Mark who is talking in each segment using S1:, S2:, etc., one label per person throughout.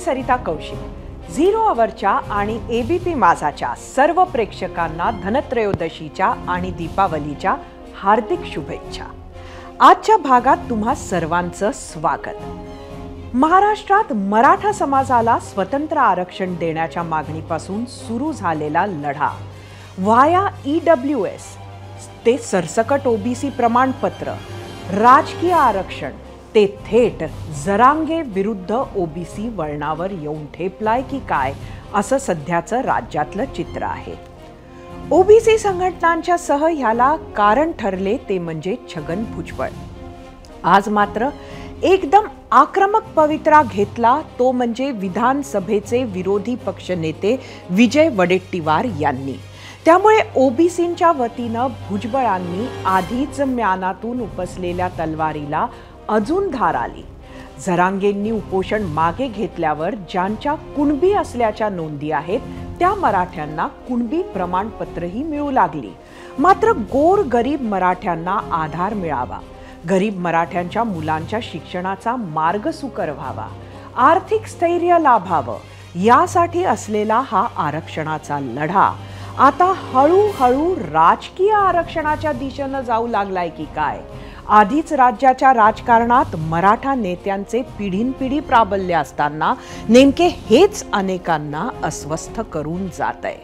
S1: Sarita Kaushik. Zero अवरच्या आणि ABP माझाच्या सर्व प्रेक्षकांना धनत्रयोदशीच्या आणि दीपावलीच्या हार्दिक शुभेच्छा। आजच्या भागात तुम्हा सर्वांचं स्वागत। महाराष्ट्रात मराठा समाजाला स्वतंत्र आरक्षण देण्याच्या मागणीपासून सुरू झालेला लढा व्हाया EWS ते सरसकट ओबीसी प्रमाणपत्र, राजकीय आरक्षण ते थेट जरांगे विरुद्ध ओबीसी वळणावर येऊन ठेपलाय की काय असं सध्याचं राज्यातलं चित्र आहे। ओबीसी संघटनांच्या सह ह्याला कारण ठरले ते म्हणजे छगन भुजबळ। आज मात्र एकदम आक्रमक पवित्रा घेतला तो म्हणजे विधानसभेचे विरोधी पक्षनेते विजय वडेट्टीवार यांनी। त्यामुळे ओबीसींच्या वतीनं भुजबळांनी आधीच म्यानातून उपसलेल्या तलवारीला अजून धार आली। जरांगेंनी उपोषण मागे घेतल्यावर ज्यांच्या कुणबी असल्याच्या नोंदी आहेत त्या मराठ्यांना कुणबी प्रमाणपत्रही मिळू लागली। मात्र गोर गरीब मराठ्यांना आधार मिळावा, गरीब मराठ्यांच्या मुलांच्या शिक्षणाचा मार्ग सुकर व्हावा, आर्थिक स्थैर्य लाभावं यासाठी असलेला हा आरक्षणाचा लढा आता हळूहळू राजकीय आरक्षणाच्या दिशेनं जाऊ लागलाय की काय। आधीच राज्याच्या राजकारणात मराठा नेत्यांचे पिढीनपिढी प्राबल्य असताना नेमके हेच अनेकांना अस्वस्थ करून जातंय।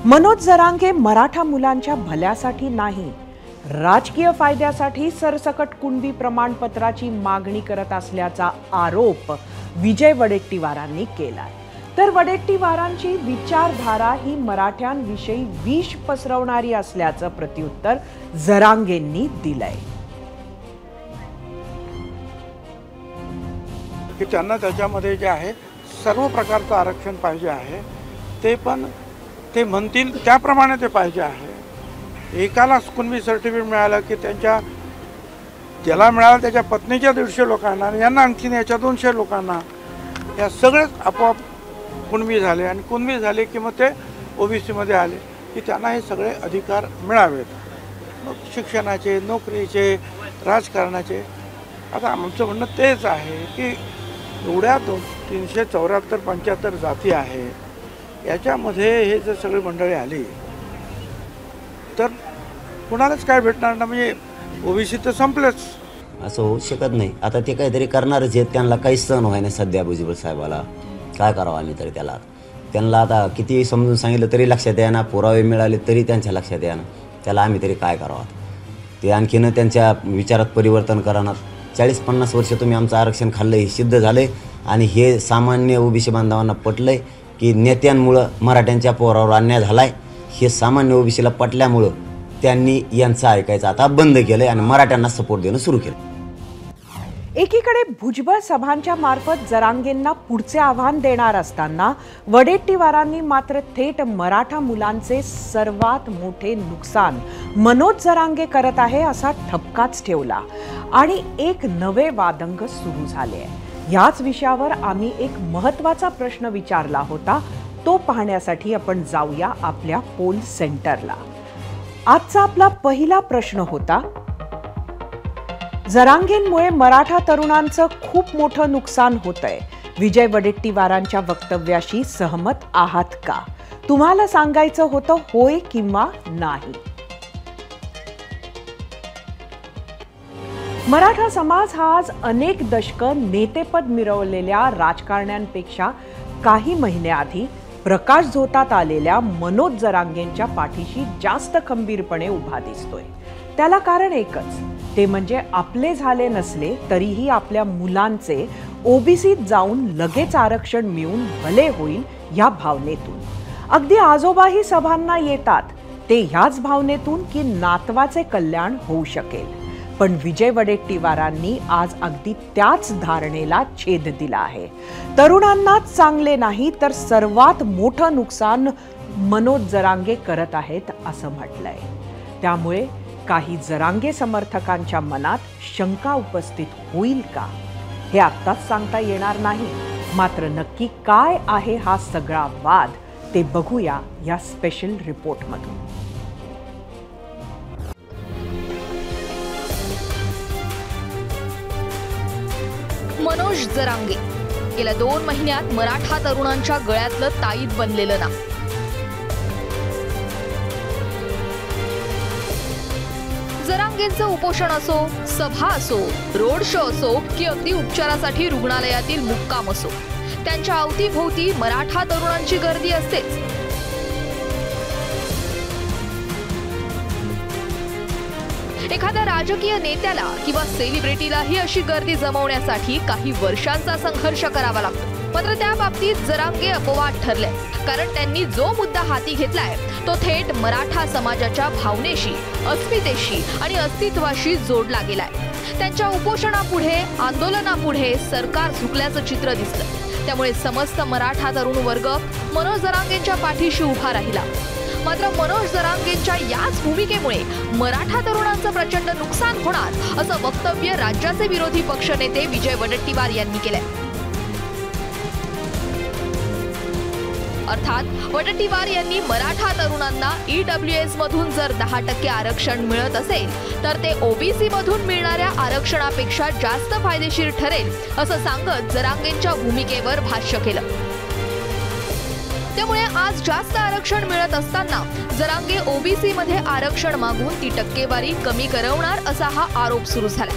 S1: मनोज जरांगे मराठा मुलांच्या भल्यासाठी नाही, राजकीय फायद्यासाठी सरसकट कुणबी प्रमाणपत्राची मागणी करत असल्याचा आरोप विजय वडेट्टीवारांनी केलाय। तर वडेट्टीवारांची विचारधारा ही मराठ्यांविषयी विष पसरवणारी असल्याचं प्रत्युत्तर जरांगेंनी दिलंय।
S2: की त्यांना त्याच्यामध्ये जे आहे सर्व प्रकारचं आरक्षण पाहिजे आहे, ते पण ते म्हणतील त्याप्रमाणे ते पाहिजे आहे। एकाला कुणबी सर्टिफिकेट मिळालं की त्यांच्या ज्याला मिळालं त्याच्या पत्नीच्या 150 लोकांना, यांना आणखीन याच्या 200 लोकांना, या सगळेच आपोआप कुणबी झाले आणि कुणबी झाले की मग ते ओबीसीमध्ये आले की त्यांना हे सगळे अधिकार मिळावेत, मग शिक्षणाचे, नोकरीचे, राजकारणाचे। आता आमचं म्हणणं तेच आहे की एवढ्या 374-75 जाती आहे, याच्यामध्ये हे जर सगळी मंडळी आली तर कुणालाच काय भेटणार ना, म्हणजे ओबीसी तर संपलेच।
S3: असं होऊ शकत नाही। आता ते काहीतरी करणारच आहेत, त्यांना काही सहन व्हाय नाही सध्या भुजबळ साहेबाला। काय करावं आम्ही तरी त्यांना आता किती समजून सांगितलं तरी लक्षात येईना, पुरावे मिळाले तरी त्यांच्या लक्षात येईना, त्याला आम्ही तरी काय करावं। ते आणखीन त्यांच्या विचारात परिवर्तन करणार। 40-50 वर्ष तुम्ही आमचं आरक्षण खाल्लं हे सिद्ध झालंय आणि हे सामान्य ओबीसी बांधवांना पटलंय की नेत्यांमुळं मराठ्यांच्या पोरावर अन्याय झालाय। हे सामान्य ओबीसीला पटल्यामुळं त्यांनी यांचं ऐकायचं आता बंद केलंय आणि मराठ्यांना सपोर्ट देणं सुरू केलं।
S1: एकीकडे भुजबळ सभांच्या मार्फत जरांगेंना पुढचे आव्हान देणार असताना वडेट्टीवारांनी मात्र थेट मराठा मुलांचे सर्वात मोठे नुकसान मनोज जरांगे करत आहे असा ठपकाच ठेवला आणि एक नवे वादंग सुरू झाले। याच विषयावर आम्ही एक महत्त्वाचा प्रश्न विचारला होता, तो पाहण्यासाठी आपण जाऊया आपल्या पोल सेंटरला। आजचा आपला पहिला प्रश्न होता, जरांगेंमुळे मराठा तरुणांचं खूप मोठं नुकसान होतंय, विजय वडेट्टीवारांच्या वक्तव्याशी सहमत आहात का? तुम्हाला सांगायचं होतं होय किंवा नाही। मराठा समाज हा आज अनेक दशकं नेतेपद मिरवलेल्या राजकारण्यांपेक्षा काही महिन्याआधी प्रकाश झोतात आलेल्या मनोज जरांगेंच्या पाठीशी जास्त खंबीरपणे उभा दिसतोय। त्याला कारण एकच, ते म्हणजे आपले झाले नसले तरीही आपल्या मुलांचे ओबीसीत जाऊन लगेच आरक्षण मिळून भले होईल या भावनेतून। अगदी आजोबाही सभांना येतात ते ह्याच भावनेतून की नातवाचे कल्याण होऊ शकेल। पण विजय वडेट्टीवारांनी आज अगदी त्याच धारणेला छेद दिला आहे। तरुणांनाच चांगले नाही तर सर्वात मोठं नुकसान मनोज जरांगे करत आहेत असं म्हटलंय। त्यामुळे काही जरांगे समर्थकांच्या मनात शंका उपस्थित होईल का हे आत्ताच सांगता येणार नाही। मात्र नक्की काय आहे हा सगळा वाद ते बघूया या स्पेशल रिपोर्टमधून।
S4: मनोज जरांगे गेल्या 2 महिन्यात मराठा तरुणांच्या गळ्यातलं ताईत बनलेलं ना। जरांगेंचं उपोषण असो, सभा असो, रोड शो असो की अगदी उपचारासाठी रुग्णालयातील मुक्काम असो, त्यांच्या अवतीभोवती मराठा तरुणांची गर्दी असतेच। एखाद्या राजकीय नेत्याला किंवा सेलिब्रिटीलाही अशी गर्दी जमवण्यासाठी काही वर्षांचा संघर्ष करावा लागतो। मात्र त्या बाबतीत जरांगे अपवाद ठरले, कारण त्यांनी जो मुद्दा हाती घेतलाय तो थेट मराठा समाजाच्या भावनेशी, अस्मितेशी आणि अस्तित्वाशी जोडला गेलाय। त्यांच्या उपोषणापुढे, आंदोलनापुढे सरकार झुकल्याचं चित्र दिसलं। त्यामुळे समस्त मराठा तरुण वर्ग मनोज जरांगेंच्या पाठीशी उभा राहिला। मात्र मनोज जरांगेंच्या याच भूमिकेमुळे मराठा तरुणांचं प्रचंड नुकसान होणार असं वक्तव्य राज्याचे विरोधी पक्षनेते विजय वडेट्टीवार यांनी केलंय। अर्थात वडेट्टीवार यांनी मराठा तरुणांना EWS मधून जर 10% आरक्षण मिळत असेल तर ते OBC मधून मिळणाऱ्या आरक्षणापेक्षा जास्त फायदेशीर ठरेल असं सांगत जरांगेंच्या भूमिकेवर भाष्य केलं। त्यामुळे आज जास्त आरक्षण मिळत असताना जरांगे OBC मध्ये आरक्षण मागून ती टक्केवारी कमी करवणार असा हा आरोप सुरू झाला।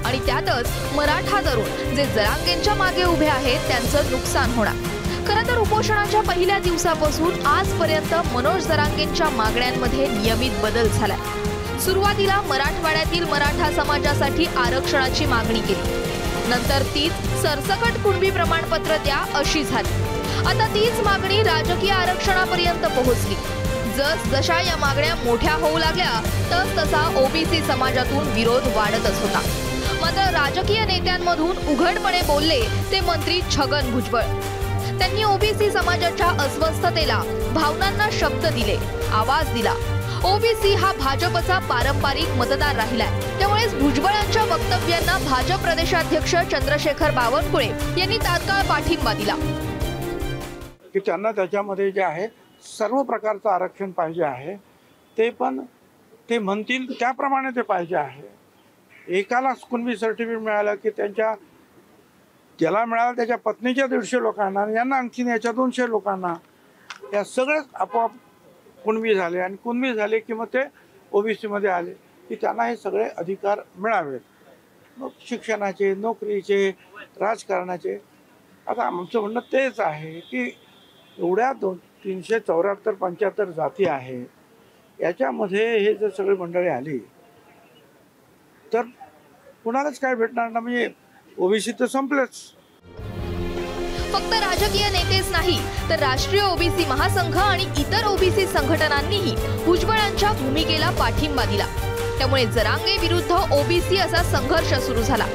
S4: आणि त्यातच मराठा तरुण जे जरांगेंच्या मागे उभे आहेत त्यांचं नुकसान होणार। खरं तर उपोषणाच्या पहिल्या दिवसापासून आजपर्यंत मनोज जरांगेंच्या मागण्यांमध्ये नियमित बदल झालाय। सुरुवातीला मराठवाड्यातील मराठा समाजासाठी आरक्षणाची मागणी केली, नंतर तीच सरसकट कुणबी प्रमाणपत्र द्या अशी झाली। आता तीच मागणी राजकीय आरक्षणापर्यंत पोहोचली। जसजशा या मागण्या मोठ्या होऊ लागल्या तसतसा OBC समाजातून विरोध वाढतच होता। मात्र राजकीय नेत्यांमधून उघडपणे बोलले ते मंत्री छगन भुजबळ। त्यांनी OBC समाजाच्या अस्वस्थतेला, भावनांना शब्द दिले, आवाज दिला। OBC हा भाजपचा पारंपरिक मतदार राहिलाय। त्यामुळेच भुजबळांच्या वक्तव्यांना भाजप प्रदेशाध्यक्ष चंद्रशेखर बावनकुळे यांनी तात्काळ पाठिंबा दिला
S2: की त्यांना त्याच्यामध्ये जे आहे सर्व प्रकारचं आरक्षण पाहिजे आहे, ते पण ते म्हणतील त्याप्रमाणे ते पाहिजे आहे। एकाला कुणबी सर्टिफिकेट मिळालं की त्यांच्या ज्याला मिळालं त्याच्या पत्नीच्या 150 लोकांना, यांना आणखीन याच्या 200 लोकांना, या सगळेच आपोआप कुणबी झाले आणि कुणबी झाले की मग ते OBC मध्ये आले की त्यांना हे सगळे अधिकार मिळावेत, मग शिक्षणाचे, नोकरीचे, राजकारणाचे। आता आमचं म्हणणं तेच आहे की एवढ्या 374-75 जाती आहे, याच्यामध्ये हे जर सगळी मंडळी आली तर कुणालाच काय भेटणार ना, म्हणजे OBC तर संपलेच।
S4: फक्त राजकीय नेतेच नाही तर राष्ट्रीय OBC महासंघ आणि इतर OBC संघटनांनीही भुजबळांच्या भूमिकेला पाठिंबा दिला। त्यामुळे जरांगे विरुद्ध OBC असा संघर्ष सुरू झाला।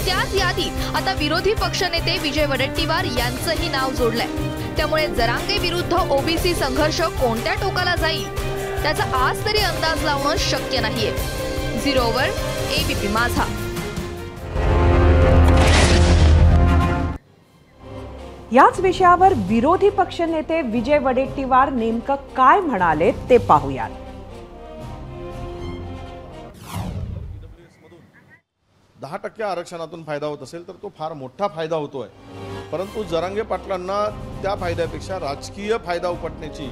S4: त्याच यादीत आता विरोधी पक्षनेते विजय वडेट्टीवार यांचंही नाव जोडलंय। त्यामुळे जरांगे विरुद्ध OBC संघर्ष कोणत्या टोकाला जाईल त्याचा आज तरी अंदाज लावणं शक्य नाहीये। 0 वर ABP माझा।
S1: याच विषयावर विरोधी पक्षनेते विजय वडेट्टीवार नेमकं काय म्हणाले ते पाहूयात।
S5: 10% आरक्षणातून फायदा होत असेल तर तो फार मोठा फायदा होतोय, परंतु जरांगे पाटलांना त्या फायद्यापेक्षा राजकीय फायदा उपटण्याची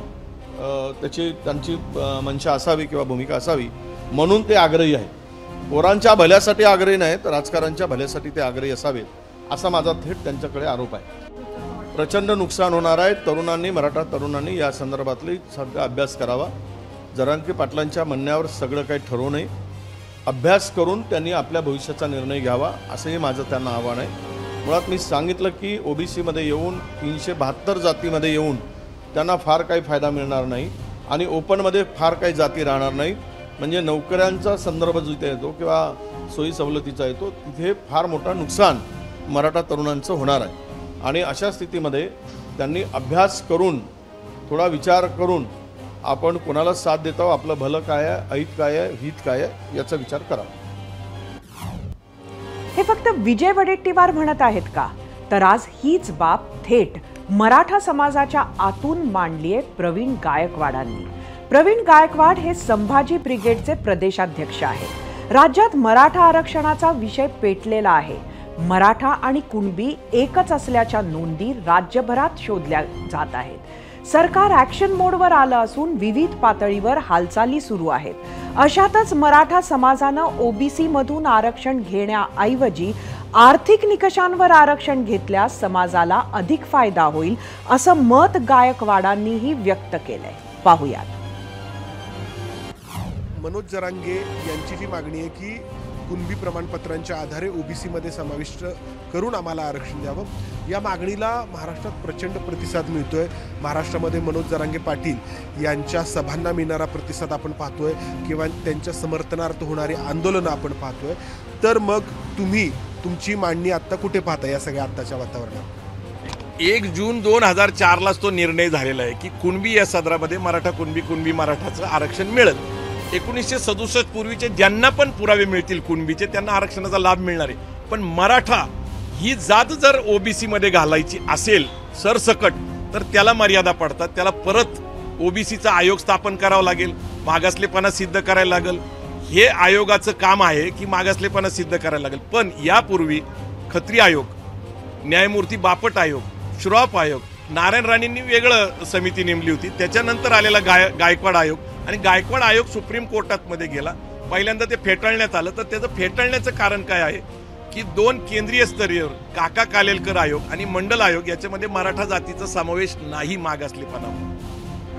S5: त्यांची मनशा असावी किंवा भूमिका असावी म्हणून ते आग्रही आहेत। पोरांच्या भल्यासाठी आग्रही नाहीत, तर राजकारणाच्या भल्यासाठी ते आग्रही असावेत असा माझा थेट त्यांच्याकडे आरोप आहे। प्रचंड नुकसान होणार आहे। तरुणांनी, मराठा तरुणांनी या संदर्भातली सगळा अभ्यास करावा। जरांगे पाटलांच्या म्हणण्यावर सगळं काही ठरवू नये, अभ्यास करून त्यांनी आपल्या भविष्याचा निर्णय घ्यावा असंही माझं त्यांना आव्हान आहे। मुळात मी सांगितलं की OBC मध्ये येऊन 372 जातीमध्ये येऊन त्यांना फार काही फायदा मिळणार नाही आणि ओपनमध्ये फार काही जाती राहणार नाही। म्हणजे नोकऱ्यांचा संदर्भ जिथे येतो किंवा सोयी सवलतीचा येतो तिथे फार मोठा नुकसान मराठा तरुणांचं होणार आहे। आणि अशा स्थितीमध्ये त्यांनी अभ्यास करून, थोडा विचार करून आपण कोणाला साथ देतो, आपलं भलं काय आहे, अहित काय आहे, हित काय आहे याचा विचार करावा।
S1: हे फक्त विजय वडेट्टीवार म्हणत आहेत का? तर आज हीच बाब थेट मराठा समाजाच्या आतून मांडलीये प्रवीण गायकवाडांनी। प्रवीण गायकवाड हे संभाजी ब्रिगेडचे प्रदेशाध्यक्ष आहेत। राज्यात मराठा आरक्षणाचा विषय पेटलेला आहे। मराठा आणि कुणबी एकच असल्याच्या नोंदी राज्यभरात शोधल्या जात आहेत। सरकार ॲक्शन मोडवर आलं असून विविध पातळीवर हालचाली सुरू आहेत। अशातच मराठा समाजानं ओबीसी मधून आरक्षण घेण्याऐवजी आर्थिक निकषांवर आरक्षण घेतल्यास समाजाला अधिक फायदा होईल असं मत गायकवाडांनीही व्यक्त केलंय। पाहूयात।
S6: मनोज जरांगे यांची जी मागणी आहे की कुणबी प्रमाणपत्रांच्या आधारे ओबीसी मध्ये समाविष्ट करून आम्हाला आरक्षण द्यावं, या मागणीला महाराष्ट्रात प्रचंड प्रतिसाद मिळतोय। महाराष्ट्रामध्ये मनोज जरांगे पाटील यांच्या सभांना मिळणारा प्रतिसाद आपण पाहतोय किंवा त्यांच्या समर्थनार्थ होणारी आंदोलनं आपण पाहतोय। तर मग तुम्ही तुमची मांडणी आता कुठे पाहता या सगळ्या आत्ताच्या वातावरणात?
S5: 1 जून 2004लाच तो निर्णय झालेला आहे की कुणबी या सदरामध्ये मराठा कुणबी मराठाचं आरक्षण मिळेल। 1967 पूर्वीचे ज्यांना पण पुरावे मिळतील कुणबीचे त्यांना आरक्षणाचा लाभ मिळणार आहे। पण मराठा ही जात जर ओबीसी मध्ये घालायची असेल सरसकट तर त्याला मर्यादा पडतात। त्याला परत ओबीसीचा आयोग स्थापन करावा लागेल, मागासलेपणा सिद्ध करायला लागेल। हे आयोगाचं काम आहे की मागासलेपणा सिद्ध करायला लागेल। पण यापूर्वी खत्री आयोग, न्यायमूर्ती बापट आयोग, श्रॉफ आयोग, नारायण राणेंनी वेगळं समिती नेमली होती। त्याच्यानंतर आलेला गायकवाड आयोग, आणि गायकवाड आयोग सुप्रीम कोर्टात मध्ये गेला। पहिल्यांदा ते फेटाळण्यात आलं। तर त्याचं फेटाळण्याचं कारण काय आहे की 2 केंद्रीय स्तरीय काका कालेलकर आयोग आणि मंडल आयोग याच्यामध्ये मराठा जातीचा समावेश नाही मागासलेपणा।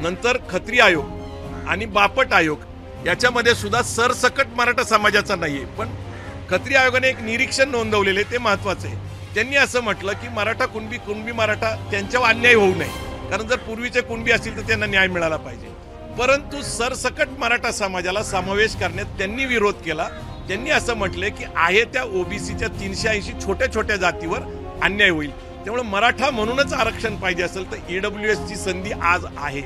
S5: नंतर खत्री आयोग आणि बापट आयोग याच्यामध्ये सुद्धा सरसकट मराठा समाजाचा नाहीये। पण खत्री आयोगाने एक निरीक्षण नोंदवलेले ते महत्वाचे आहे। त्यांनी असं म्हटलं की मराठा कुणबी मराठा त्यांच्यावर अन्याय होऊ नये, कारण जर पूर्वीचे कुणबी असतील तर त्यांना न्याय मिळाला पाहिजे। परंतु सरसकट मराठा समाजाला समावेश करण्यात त्यांनी विरोध केला। त्यांनी असं म्हटले की आहे त्या ओबीसीच्या 380 छोट्या छोट्या जातीवर अन्याय होईल, त्यामुळे मराठा म्हणूनच आरक्षण पाहिजे असेल तर ईडब्ल्यूएसची संधी आज आहे।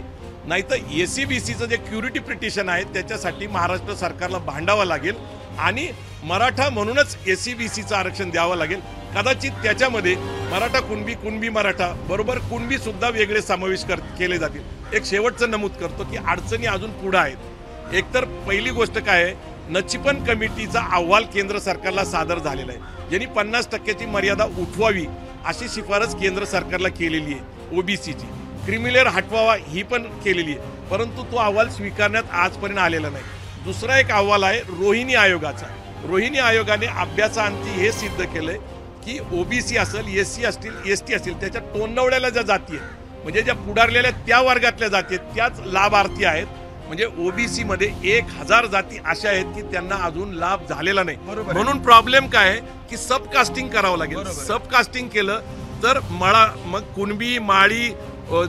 S5: नाहीतर एसीबीसीचं जे क्युरिटी पिटिशन आहे त्याच्यासाठी महाराष्ट्र सरकारला भांडावं लागेल आणि मराठा म्हणूनच एसीबीसीचं आरक्षण द्यावं लागेल। कदाचित त्याच्यामध्ये मराठा कुणबी मराठा बरोबर कुणबी सुद्धा वेगळे समावेश केले जातील। एक शेवटचं नमूद करतो की अडचणी अजून पुढे आहेत। एकतर पहिली गोष्ट काय आहे, नचिपन कमिटीचा अहवाल केंद्र सरकारला सादर झालेला आहे, ज्यांनी 50% मर्यादा उठवावी अशी शिफारस केंद्र सरकारला केलेली आहे। ओबीसीची क्रिमिलेअर हटवावा ही पण केलेली आहे, परंतु तो अहवाल स्वीकारण्यात आजपर्यंत आलेला नाही। दुसरा एक अहवाल आहे रोहिणी आयोगाचा। रोहिणी आयोगाने अभ्यासाअंती हे सिद्ध केलंय की ओबीसी असेल, एससी असतील, एसटी असतील, त्याच्या तोंडवड्याला ज्या जाती आहेत म्हणजे ज्या पुढारलेल्या त्या वर्गातल्या जाती आहेत त्याच लाभार्थी आहेत। म्हणजे ओबीसी मध्ये 1000 जाती अशा आहेत की त्यांना अजून लाभ झालेला नाही। म्हणून प्रॉब्लेम काय आहे की सबकास्टिंग करावं लागेल। सबकास्टिंग केलं तर मग कुणबी माळी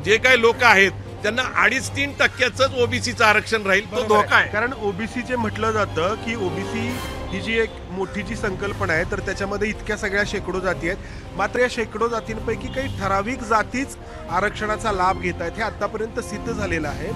S5: जे काही लोक आहेत त्यांना 2.5-3% ओबीसीचं आरक्षण राहील, तो धोका आहे।
S6: कारण ओबीसी जे म्हटलं जातं की ओबीसी ही जी एक मोठी जी संकल्पना आहे तर त्याच्यामध्ये इतक्या सगळ्या शेकडो जाती आहेत, मात्र या शेकडो जातींपैकी काही ठराविक जातीच आरक्षणाचा लाभ घेत आहेत हे आतापर्यंत सिद्ध झालेलं आहे।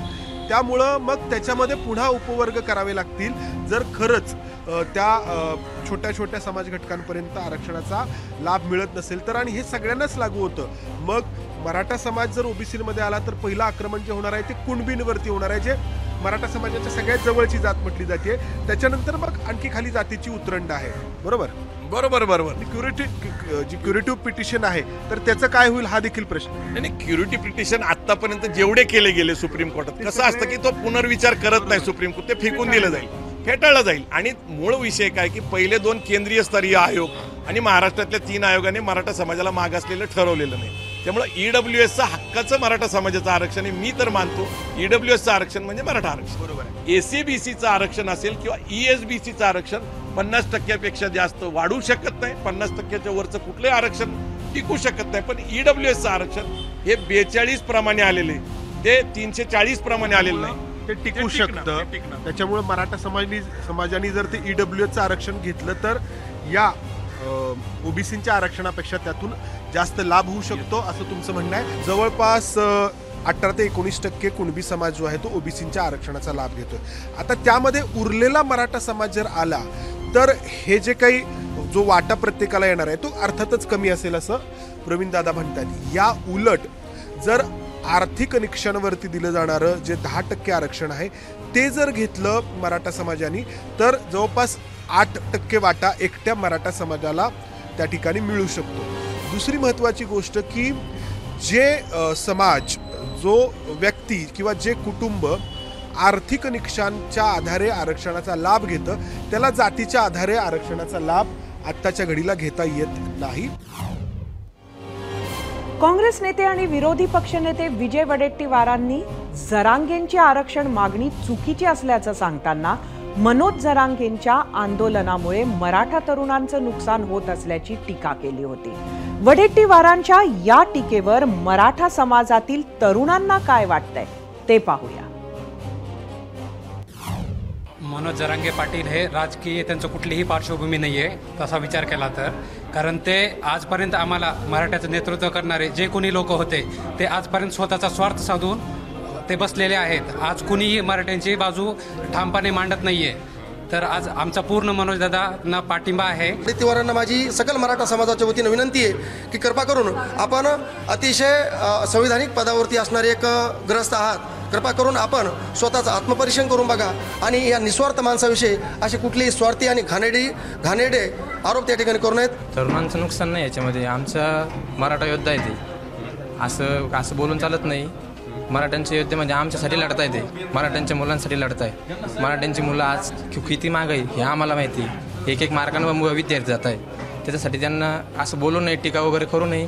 S6: त्यामुळं मग त्याच्यामध्ये पुन्हा उपवर्ग करावे लागतील जर खरंच त्या छोट्या छोट्या समाज घटकांपर्यंत आरक्षणाचा लाभ मिळत नसेल तर। आणि हे सगळ्यांनाच लागू होतं। मग मराठा समाज जर ओबीसी मध्ये आला तर पहिलं आक्रमण जे होणार आहे ते कुणबींवरती होणार आहे, जे मराठा समाजाच्या सगळ्यात जवळची जात म्हटली जाते। त्याच्यानंतर मग आणखी खाली जातीची उतरंड आहे। बरोबर
S5: बरोबर बरोबर
S6: जी क्युरेटिव्ह पिटिशन आहे तर त्याचं काय होईल हा देखील प्रश्न।
S5: नाही, क्युरिटी पिटिशन आतापर्यंत जेवढे केले गेले सुप्रीम कोर्टात कसं असतं की तो पुनर्विचार करत नाही सुप्रीम कोर्ट, ते फेकून दिलं जाईल, फेटाळलं जाईल। आणि मूळ विषय काय की पहिले 2 केंद्रीय स्तरीय आयोग आणि महाराष्ट्रातल्या 3 आयोगाने मराठा समाजाला मागासलेलं ठरवलेलं नाही। त्यामुळे ईडब्ल्यूएसचं हक्काचं मराठा समाजाचं आरक्षण आहे। मी तर मानतो ईडब्ल्यूएसचं आरक्षण म्हणजे मराठा आरक्षण बरोबर आहे। एसीबीसीचं आरक्षण असेल किंवा ईएसबीसीचं आरक्षण 50% जास्त वाढू शकत नाही, 50% वरचं कुठलंही आरक्षण टिकू शकत नाही। पण ईडब्ल्यूएसचं आरक्षण हे 42 प्रमाणे आलेले, ते 340 प्रमाणे आलेलं नाही,
S6: ते टिकू शकतं। त्याच्यामुळे मराठा समाजाने जर ते ईडब्ल्यूएसचं आरक्षण घेतलं तर या ओबीसीच्या आरक्षणापेक्षा त्यातून जास्त लाभ होऊ शकतो असं तुमचं म्हणणं आहे। जवळपास 18 ते 19% कुणबी समाज जो आहे तो ओबीसीच्या आरक्षणाचा लाभ घेतोय। आता त्यामध्ये उरलेला मराठा समाज जर आला तर हे जे काही जो वाटा प्रत्येकाला येणार आहे तो अर्थातच कमी असेल असं प्रवीण दादा म्हणतात। या उलट जर आर्थिक निकषांवरती दिलं जाणारं जे 10% आरक्षण आहे ते जर घेतलं मराठा समाजाने तर जवळपास 8% वाटा एकट्या मराठा समाजाला त्या ठिकाणी मिळू शकतो. दुसरी महत्त्वाची गोष्ट की जे समाज, जो व्यक्ती किंवा जे कुटुंब आर्थिक निकषांच्या आधारे आरक्षणाचा लाभ घेतं, त्याला जातीच्या आधारे आरक्षणाचा लाभ आत्ताच्या घडीला घेता येत नाही.
S1: काँग्रेस नेते आणि विरोधी पक्षनेते विजय वडेट्टीवारांनी जरांगेंची आरक्षण मागणी चुकीची असल्याचं सांगताना मनोज जरांगेंच्या आंदोलनामुळे मराठा तरुणांचं नुकसान होत असल्याची टीका केली होती. वडेट्टीवारांच्या या टीकेवर मराठा समाजातील तरुणांना काय वाटतंय ते पाहूया.
S7: मनोज जरांगे पाटील हे राजकीय त्यांचं कुठलीही पार्श्वभूमी नाही आहे तसा विचार केला तर, कारण ते आजपर्यंत आम्हाला मराठ्याचं नेतृत्व करणारे जे कोणी लोक होते ते आजपर्यंत स्वतःचा स्वार्थ साधून ते बसलेले आहेत. आज कुणीही मराठ्यांची बाजू ठामपणे मांडत नाहीये. तर आज आमचा पूर्ण मनोज दादांना पाठिंबा आहे.
S8: वडेट्टीवारांना माझी सकल मराठा समाजाच्या वतीनं विनंती आहे की कृपा करून आपण अतिशय संविधानिक पदावरती असणारे एक ग्रस्त आहात. कृपा करून आपण स्वतःचा आत्मपरीक्षण करून बघा आणि या निस्वार्थ माणसाविषयी असे कुठलेही स्वार्थी आणि घाणेरडे आरोप त्या ठिकाणी करू नयेत.
S9: तरुणांचं नुकसान नाही याच्यामध्ये. आमचा मराठा योद्धा आहे ते, असं बोलून चालत नाही. मराठ्यांचे योद्धे म्हणजे आमच्यासाठी लढत आहे ते, मराठ्यांच्या मुलांसाठी लढत आहे. मराठ्यांची मुलं आज किती महागाई हे आम्हाला माहिती आहे. एक मार्गांवर विद्यार्थी जात आहे, त्याच्यासाठी त्यांना असं बोलू नये, टीका वगैरे करू नये.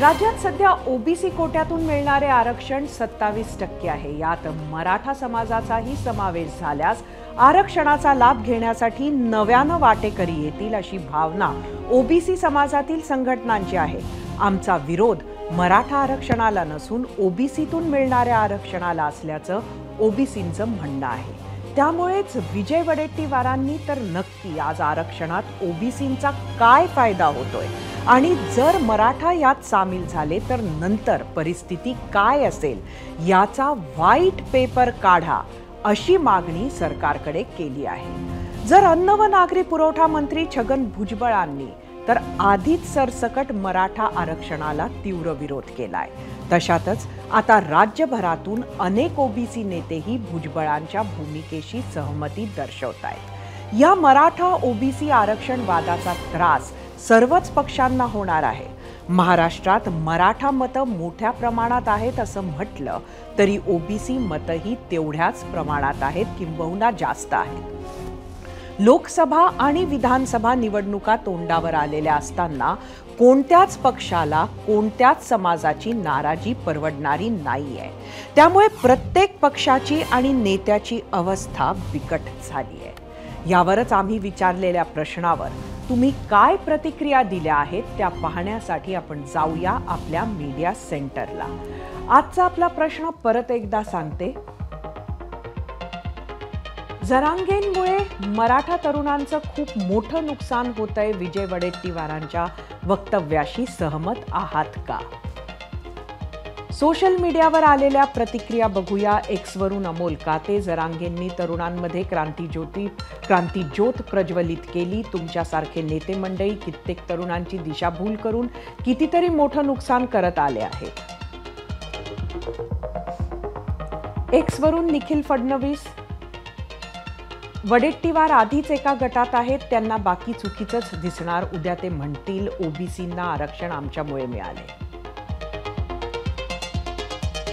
S1: राज्यात सध्या ओबीसी कोट्यातून मिळणारे आरक्षण 27% आहे. यात मराठा समाजाचाही समावेश झाल्यास आरक्षणाचा लाभ घेण्यासाठी नव्यानं वाटेकरी येतील अशी भावना ओबीसी समाजातील संघटनांची आहे. आमचा विरोध मराठा आरक्षणाला नसून ओबीसीतून मिळणाऱ्या आरक्षणाला असल्याचं ओबीसींचं म्हणणं आहे. त्यामुळेच विजय वडेट्टीवारांनी तर नक्की आज आरक्षणात ओबीसींचा काय फायदा होतोय आणि जर मराठा यात सामील झाले तर नंतर परिस्थिती काय असेल याचा व्हाईट पेपर काढा अशी मागणी सरकारकडे केली आहे. जर अन्न व नागरी पुरवठा मंत्री छगन भुजबळांनी तर आधीच सरसकट मराठा आरक्षणाला तीव्र विरोध केलाय, तशातच आता राज्यभरातून अनेक ओबीसी नेतेही भुजबळांच्या भूमिकेशी सहमती दर्शवत आहेत. या मराठा ओबीसी आरक्षण वादाचा त्रास सर्वच पक्षांना होणार आहे. महाराष्ट्रात मराठा मतं मोठ्या प्रमाणात आहेत असं म्हटलं तरी ओबीसी मतही तेवढ्याच प्रमाणात आहेत, किंबहुना जास्त आहेत. लोकसभा आणि विधानसभा निवडणुका तोंडावर आलेल्या असताना कोणत्याच पक्षाला कोणत्याच समाजाची नाराजी परवडणारी नाहीये. त्यामुळे प्रत्येक पक्षाची आणि नेत्याची अवस्था बिकट झाली आहे. यावरच आम्ही विचारलेल्या प्रश्नावर तुम्ही काय प्रतिक्रिया दिल्या आहेत त्या पाहण्यासाठी आपण जाऊया आपल्या मीडिया सेंटरला. आजचा आपला प्रश्न परत एकदा सांगते. जरांगेंमुळे मराठा तरुणांचं खूप मोठं नुकसान होतंय. विजय वडेट्टीवारांच्या वक्तव्याशी सहमत आहात का? सोशल मीडियावर आलेल्या प्रतिक्रिया बघूया. एक्सवरून अमोल काते, जरांगेंनी तरुणांमध्ये क्रांतीज्योत प्रज्वलित केली. तुमच्यासारखे नेते मंडळी कित्येक तरुणांची दिशाभूल करून कितीतरी मोठं नुकसान करत आले आहेत. एक्सवरून निखिल फडणवीस, वडेट्टीवार आधीच एका गटात आहेत, त्यांना बाकी चुकीचंच दिसणार. उद्या ते म्हणतील ओबीसींना आरक्षण आमच्यामुळे मिळाले.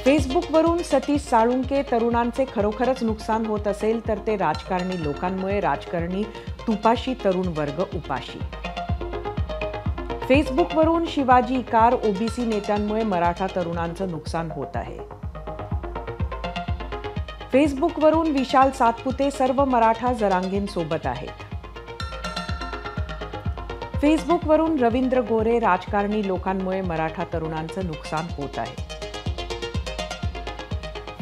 S1: फेसबुकवरून सतीश साळुंके, तरुणांचे खरोखरच नुकसान होत असेल तर ते राजकारणी लोकांमुळे, राजकारणी तुपाशी, तरुण वर्ग उपाशी. फेसबुकवरून शिवाजी इकार, ओबीसी नेत्यांमुळे मराठा तरुणांचं नुकसान होत आहे. फेसबुकवरून विशाल सातपुते, सर्व मराठा जरांगेंसोबत आहेत. फेसबुकवरून रवींद्र गोरे, राजकारणी लोकांमुळे मराठा तरुणांचं नुकसान होत आहे.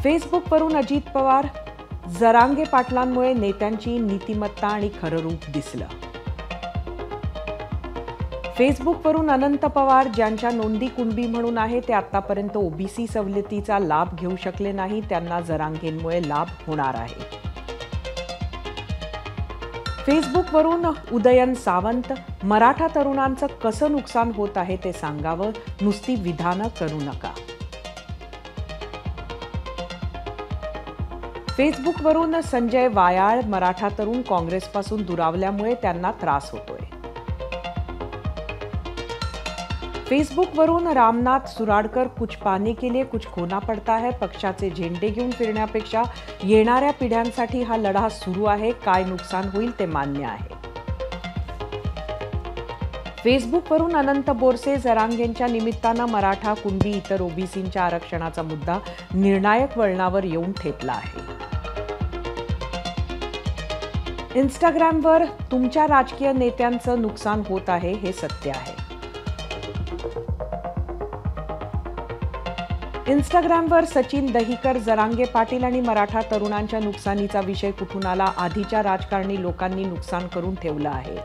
S1: फेसबुकवरून अजित पवार, जरांगे पाटलांमुळे नेत्यांची नीतिमत्ता आणि खरं रूप दिसलं. फेसबुकवरून अनंत पवार, ज्यांच्या नोंदी कुणबी म्हणून आहे ते आतापर्यंत ओबीसी सवलतीचा लाभ घेऊ शकले नाही, त्यांना जरांगेंमुळे लाभ होणार आहे. फेसबुकवरून उदयन सावंत, मराठा तरुणांचं कसं नुकसान होत आहे ते सांगावं, नुसती विधानं करू नका. फेसबुकवरून संजय वायाळ मराठा तरुण काँग्रेसपासून दुरावल्यामुळे त्यांना त्रास होतोय. फेसबुकवरून रामनाथ सुराडकर कुछ पाने के लिए कुछ खोना पडता है. पक्षाचे झेंडे घेऊन फिरण्यापेक्षा येणाऱ्या पिढ्यांसाठी हा लढा सुरू आहे. काय नुकसान होईल ते मान्य आहे. फेसबुकवरून अनंत बोरसे जरांगेंच्या निमित्तानं मराठा कुणबी इतर ओबीसींच्या आरक्षणाचा मुद्दा निर्णायक वळणावर येऊन ठेपला आहे. इंस्टाग्रामवर तुमच्या राजकीय नेत्यांचं नुकसान होत आहे हे सत्य आहे. इंस्टाग्रामवर सचिन दहिकर जरांगे पाटील आणि मराठा तरुणांच्या नुकसानीचा विषय कुठून आला. आधीच्या राजकारणी लोकांनी नुकसान करून ठेवलं आहे.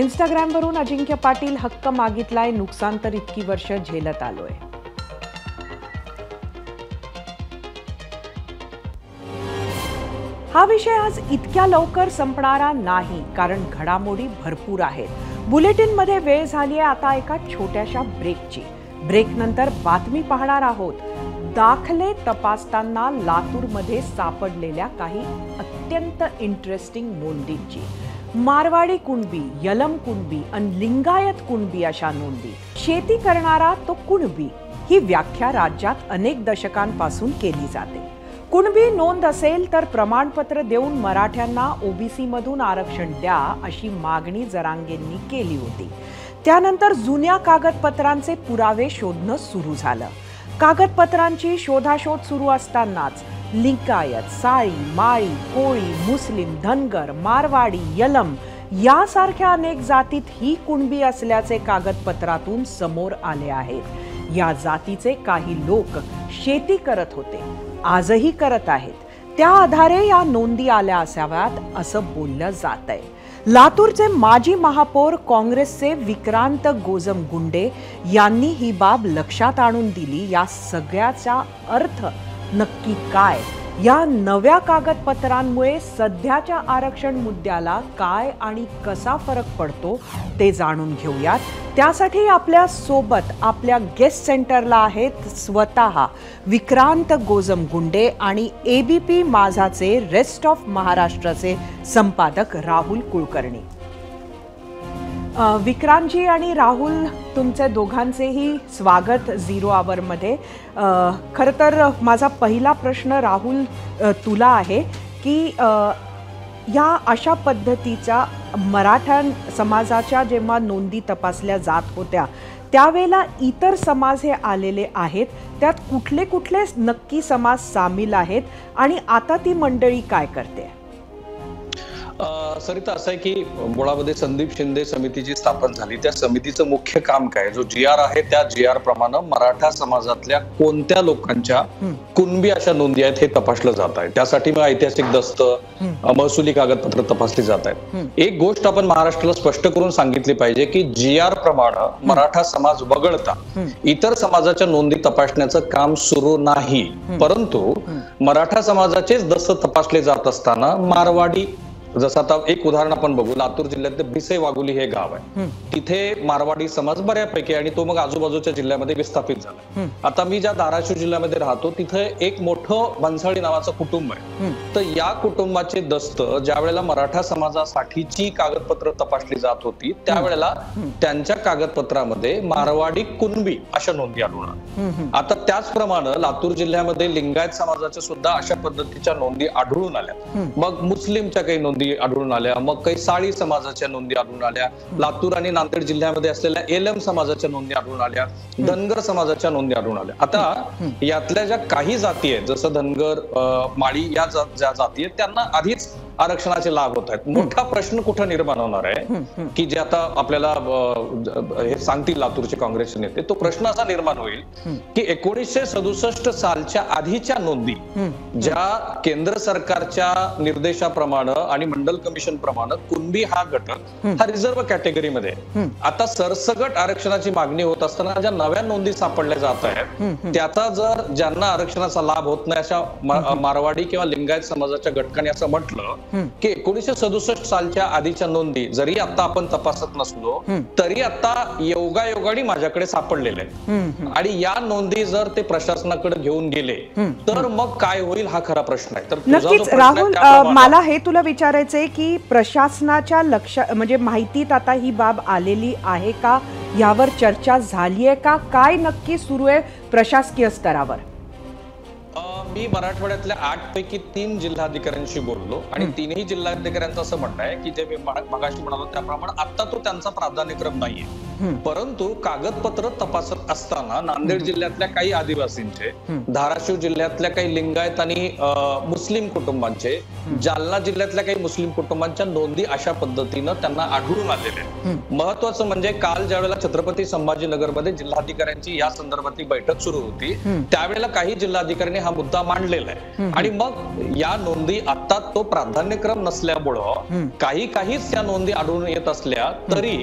S1: इंस्टाग्रामवरून अजिंक्य पाटील हक्क मागितलाय. नुकसान तर इतकी वर्ष झेलत आलोय. हा विषय आज इतक्या लवकर संपणारा नाही, कारण घडामोडी भरपूर आहेत. बुलेटिनमध्ये वेळ झाली आहे आता एका छोट्याशा ब्रेकची. ब्रेकनंतर बातमी पाहणार आहोत दाखले तपासताना लातूरमध्ये सापडलेल्या काही अत्यंत इंटरेस्टिंग नोंदींची. मारवाडी कुणबी, यलम कुणबी आणि लिंगायत कुणबी अशा नोंदी. शेती करणारा तो कुणबी ही व्याख्या राज्यात अनेक दशकांपासून केली जाते. कुणबी नोंद असेल तर प्रमाणपत्र देऊन मराठ्यांना ओबीसी मधून आरक्षण द्या अशी मागणी जरांगेंनी केली होती. त्यानंतर जुन्या कागदपत्रांचे पुरावे शोधणं सुरू झालं. कागदपत्रांची शोधाशोध सुरू असतानाच लिंगायत, साळी, माळी, कोळी, मुस्लिम, धनगर, मारवाडी, यलम यासारख्या अनेक जातीत ही कुणबी असल्याचे कागदपत्रातून समोर आले आहेत. या जातीचे काही लोक शेती करत होते, आजही करत आहेत. त्या आधारे या नोंदी आल्या असाव्यात असं बोललं जात आहे. लातूरचे माजी महापौर काँग्रेसचे विक्रांत गोजमगुंडे यांनी ही बाब लक्षात आणून दिली. या सगळ्याचा अर्थ नक्की काय? या नव्या कागदपत्रांमुळे सध्याच्या आरक्षण मुद्द्याला काय आणि कसा फरक पडतो ते जाणून घेऊयात. त्यासाठी आपल्या सोबत आपल्या गेस्ट सेंटरला आहेत स्वतः विक्रांत गोजमगुंडे आणि एबीपी माझाचे रेस्ट ऑफ महाराष्ट्राचे संपादक राहुल कुलकर्णी. विक्रांतजी आणि राहुल, तुमचे दोघांचेही स्वागत झिरो आवरमध्ये. खरं तर माझा पहिला प्रश्न राहुल तुला आहे की या अशा पद्धतीच्या मराठा समाजाच्या जेव्हा नोंदी तपासल्या जात होत्या त्यावेळेला इतर समाज हे आलेले आहेत, त्यात कुठले कुठले नक्की समाज सामील आहेत आणि आता ती मंडळी काय करते?
S10: सरिता, असं आहे की मुळामध्ये संदीप शिंदे समितीची स्थापन झाली. त्या समितीचं मुख्य काम काय, जो GR आहे त्या GR प्रमाणे मराठा समाजातल्या कोणत्या लोकांच्या कुणबी अशा नोंदी आहेत हे तपासलं जात आहे. त्यासाठी मग ऐतिहासिक दस्त, महसुली कागदपत्र तपासली जात आहेत. एक गोष्ट आपण महाराष्ट्राला स्पष्ट करून सांगितली पाहिजे की GR प्रमाणे मराठा समाज वगळता इतर समाजाच्या नोंदी तपासण्याचं काम सुरू नाही. परंतु मराठा समाजाचेच दस्त तपासले जात असताना मारवाडी, जसं आता एक उदाहरण आपण बघू, लातूर जिल्ह्यातलं भिसे वाघोली हे गाव आहे, तिथे मारवाडी समाज बऱ्यापैकी आणि तो मग आजूबाजूच्या जिल्ह्यामध्ये विस्थापित झाला. आता मी ज्या धाराशिव जिल्ह्यामध्ये राहतो तिथे एक मोठं भन्साळी नावाचं कुटुंब आहे. तर या कुटुंबाचे दस्त ज्या वेळेला मराठा समाजासाठीची कागदपत्र तपासली जात होती त्यावेळेला त्यांच्या कागदपत्रामध्ये मारवाडी कुणबी अशा नोंदी आढळून आल्या. आता त्याचप्रमाणे लातूर जिल्ह्यामध्ये लिंगायत समाजाच्या सुद्धा अशा पद्धतीच्या नोंदी आढळून आल्या. मग मुस्लिमच्या काही नोंदी आढळून आल्या, मग काही साळी समाजाच्या नोंदी आढळून आल्या, लातूर आणि नांदेड जिल्ह्यामध्ये असलेल्या एलम समाजाच्या नोंदी आढळून आल्या, धनगर समाजाच्या नोंदी आढळून आल्या. आता यातल्या ज्या काही जाती आहेत, जसं धनगर, माळी या ज्या जाती आहेत त्यांना आधीच आरक्षणाचे लाभ होत आहेत. मोठा प्रश्न कुठं निर्माण होणार आहे की जे आता आपल्याला हे सांगतील लातूरचे काँग्रेसचे नेते, तो प्रश्न असा निर्माण होईल की 1967 सालच्या आधीच्या नोंदी ज्या केंद्र सरकारच्या निर्देशाप्रमाणे आणि मंडल कमिशन प्रमाणे कुणबी हा घटक हा रिझर्व्ह कॅटेगरीमध्ये, आता सरसगट आरक्षणाची मागणी होत असताना ज्या नव्या नोंदी सापडल्या जात आहेत त्याचा जर ज्यांना आरक्षणाचा लाभ होत नाही अशा मारवाडी किंवा लिंगायत समाजाच्या घटकांनी असं म्हटलं की 1967 सालच्या आधीच्या नोंदी जरी आता आपण तपासत नसलो तरी आता योगायोगाने माझ्याकडे सापडलेल्या आहेत आणि या नोंदी जर ते प्रशासनाकडे घेऊन गेले तर मग काय होईल हा खरा प्रश्न आहे. तर
S1: नक्कीच राहुल, मला हे तुला विचारायचंय की प्रशासनाच्या म्हणजे माहितीत आता ही बाब आलेली आहे का, यावर चर्चा झालीये का, काय नक्की सुरू आहे प्रशासकीय स्तरावर?
S10: मी मराठवाड्यातल्या 8 पैकी 3 जिल्हाधिकाऱ्यांशी बोललो आणि तीनही जिल्हाधिकाऱ्यांचं असं म्हणणं आहे की जे मी मगाशी म्हणालो त्याप्रमाणे आता तो त्यांचा प्राधान्यक्रम नाहीये, परंतु कागदपत्र तपासत असताना नांदेड जिल्ह्यातल्या काही आदिवासींचे, धाराशिव जिल्ह्यातल्या काही लिंगायत आणि मुस्लिम कुटुंबांचे, जालना जिल्ह्यातल्या काही मुस्लिम कुटुंबांच्या नोंदी अशा पद्धतीनं त्यांना आढळून आलेल्या. महत्वाचं म्हणजे काल ज्यावेळेला छत्रपती संभाजीनगरमध्ये जिल्हाधिकाऱ्यांची या संदर्भातली बैठक सुरू होती त्यावेळेला काही जिल्हाधिकाऱ्यांनी हा मुद्दा मांडलेला आहे आणि मग या नोंदी आता तो प्राधान्यक्रम नसल्यामुळं काहीच त्या नोंदी आढळून येत असल्या तरी